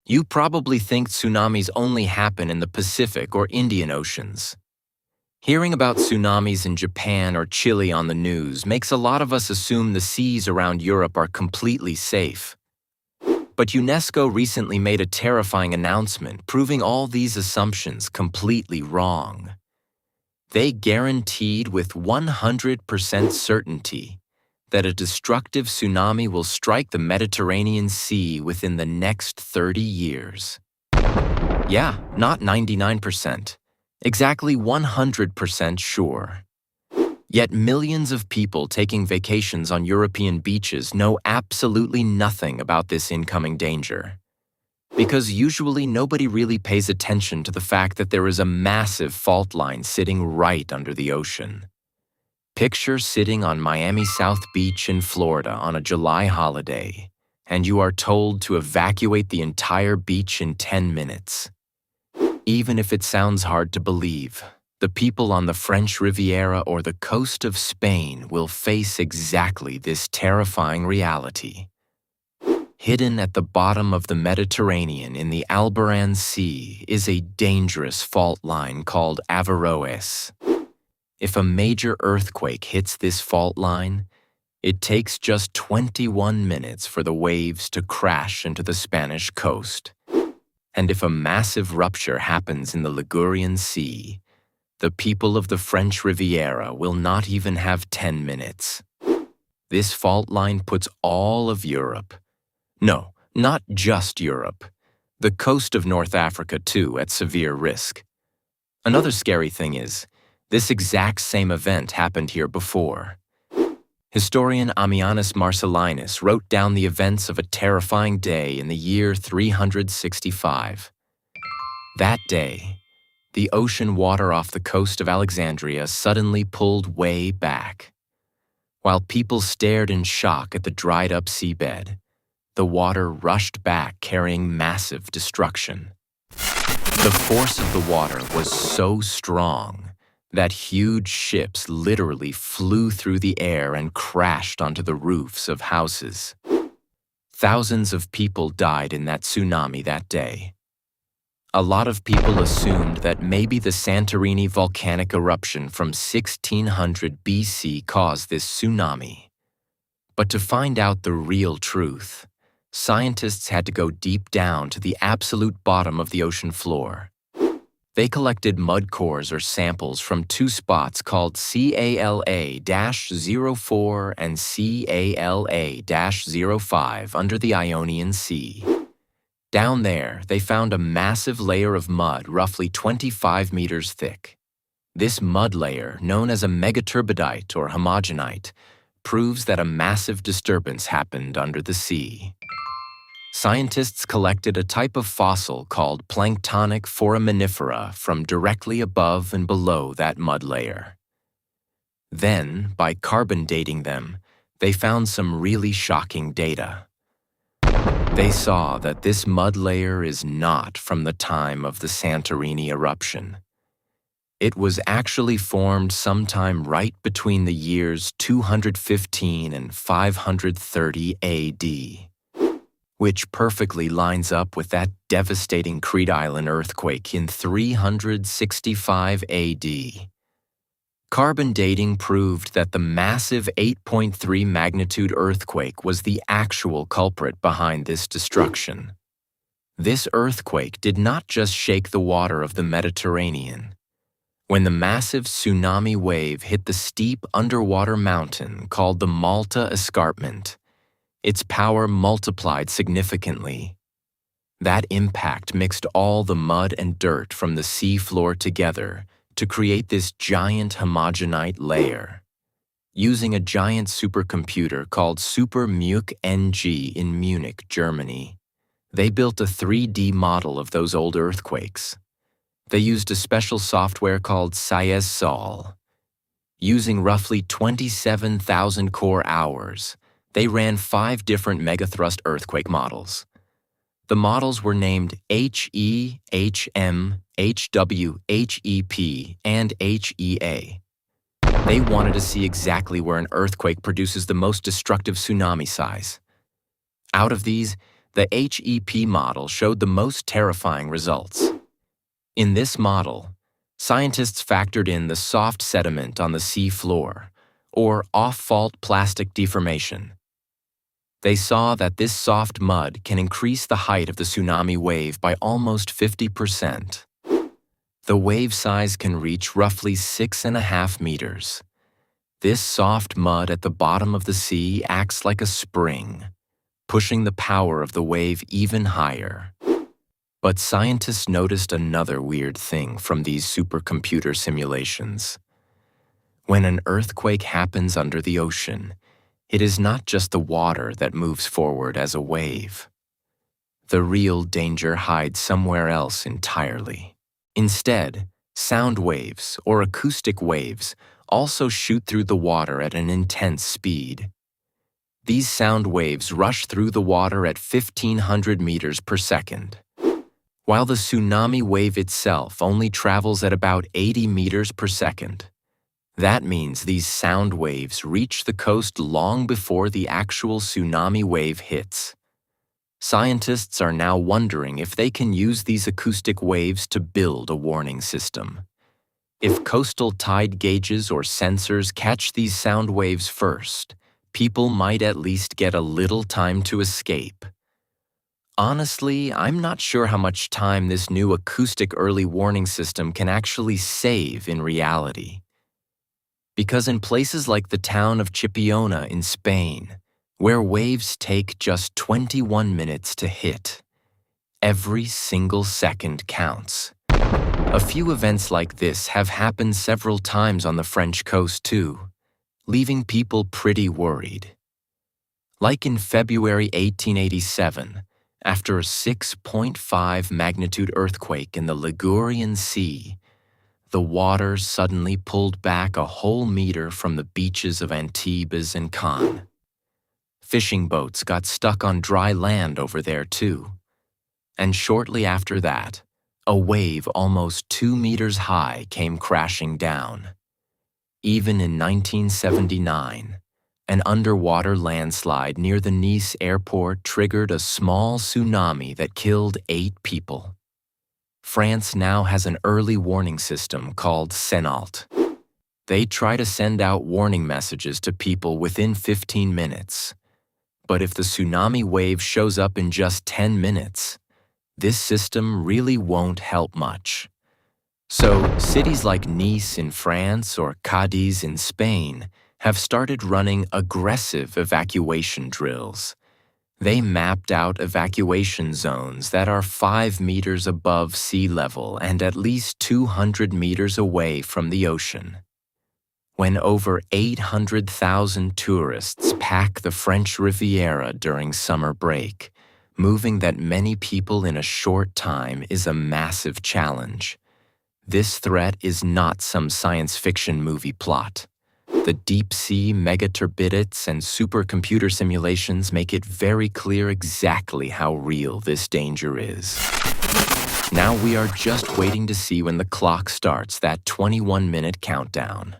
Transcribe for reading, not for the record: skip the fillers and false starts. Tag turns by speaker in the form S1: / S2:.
S1: You probably think tsunamis only happen in the Pacific or Indian Oceans. Hearing about tsunamis in Japan or Chile on the news makes a lot of us assume the seas around Europe are completely safe. But UNESCO recently made a terrifying announcement proving all these assumptions completely wrong. They guaranteed with 100% certainty that a destructive tsunami will strike the Mediterranean Sea within the next 30 years. Yeah, not 99%. Exactly 100% sure. Yet millions of people taking vacations on European beaches know absolutely nothing about this incoming danger. Because usually nobody really pays attention to the fact that there is a massive fault line sitting right under the ocean. Picture sitting on Miami South Beach in Florida on a July holiday, and you are told to evacuate the entire beach in 10 minutes. Even if it sounds hard to believe, the people on the French Riviera or the coast of Spain will face exactly this terrifying reality. Hidden at the bottom of the Mediterranean in the Alboran Sea is a dangerous fault line called Averroes. If a major earthquake hits this fault line, it takes just 21 minutes for the waves to crash into the Spanish coast. And if a massive rupture happens in the Ligurian Sea, the people of the French Riviera will not even have 10 minutes. This fault line puts all of Europe, no, not just Europe, the coast of North Africa too, at severe risk. Another scary thing is, this exact same event happened here before. Historian Ammianus Marcellinus wrote down the events of a terrifying day in the year 365. That day, the ocean water off the coast of Alexandria suddenly pulled way back. While people stared in shock at the dried-up seabed, the water rushed back carrying massive destruction. The force of the water was so strong that huge ships literally flew through the air and crashed onto the roofs of houses. Thousands of people died in that tsunami that day. A lot of people assumed that maybe the Santorini volcanic eruption from 1600 BC caused this tsunami. But to find out the real truth, scientists had to go deep down to the absolute bottom of the ocean floor. They collected mud cores or samples from two spots called CALA-04 and CALA-05 under the Ionian Sea. Down there, they found a massive layer of mud roughly 25 meters thick. This mud layer, known as a megaturbidite or homogenite, proves that a massive disturbance happened under the sea. Scientists collected a type of fossil called planktonic foraminifera from directly above and below that mud layer. Then, by carbon dating them, they found some really shocking data. They saw that this mud layer is not from the time of the Santorini eruption. It was actually formed sometime right between the years 215 and 530 AD. Which perfectly lines up with that devastating Crete Island earthquake in 365 AD. Carbon dating proved that the massive 8.3 magnitude earthquake was the actual culprit behind this destruction. This earthquake did not just shake the water of the Mediterranean. When the massive tsunami wave hit the steep underwater mountain called the Malta Escarpment, its power multiplied significantly. That impact mixed all the mud and dirt from the sea floor together to create this giant homogenite layer. Using a giant supercomputer called SuperMUC-NG in Munich, Germany, they built a 3D model of those old earthquakes. They used a special software called SciSol. Using roughly 27,000 core hours, they ran 5 different megathrust earthquake models. The models were named HE, HM, HW, HEP, and HEA. They wanted to see exactly where an earthquake produces the most destructive tsunami size. Out of these, the HEP model showed the most terrifying results. In this model, scientists factored in the soft sediment on the sea floor, or off-fault plastic deformation. They saw that this soft mud can increase the height of the tsunami wave by almost 50%. The wave size can reach roughly 6.5 meters. This soft mud at the bottom of the sea acts like a spring, pushing the power of the wave even higher. But scientists noticed another weird thing from these supercomputer simulations. When an earthquake happens under the ocean, it is not just the water that moves forward as a wave. The real danger hides somewhere else entirely. Instead, sound waves or acoustic waves also shoot through the water at an intense speed. These sound waves rush through the water at 1,500 meters per second. While the tsunami wave itself only travels at about 80 meters per second. That means these sound waves reach the coast long before the actual tsunami wave hits. Scientists are now wondering if they can use these acoustic waves to build a warning system. If coastal tide gauges or sensors catch these sound waves first, people might at least get a little time to escape. Honestly, I'm not sure how much time this new acoustic early warning system can actually save in reality. Because in places like the town of Chipiona in Spain, where waves take just 21 minutes to hit, every single second counts. A few events like this have happened several times on the French coast too, leaving people pretty worried. Like in February 1887, after a 6.5 magnitude earthquake in the Alboran Sea, the water suddenly pulled back a whole meter from the beaches of Antibes and Cannes. Fishing boats got stuck on dry land over there too. And shortly after that, a wave almost 2 meters high came crashing down. Even in 1979, an underwater landslide near the Nice airport triggered a small tsunami that killed 8 people. France now has an early warning system called SENALT. They try to send out warning messages to people within 15 minutes. But if the tsunami wave shows up in just 10 minutes, this system really won't help much. So, cities like Nice in France or Cadiz in Spain have started running aggressive evacuation drills. They mapped out evacuation zones that are 5 meters above sea level and at least 200 meters away from the ocean. When over 800,000 tourists pack the French Riviera during summer break, moving that many people in a short time is a massive challenge. This threat is not some science fiction movie plot. The deep-sea megaturbidites and supercomputer simulations make it very clear exactly how real this danger is. Now we are just waiting to see when the clock starts that 21-minute countdown.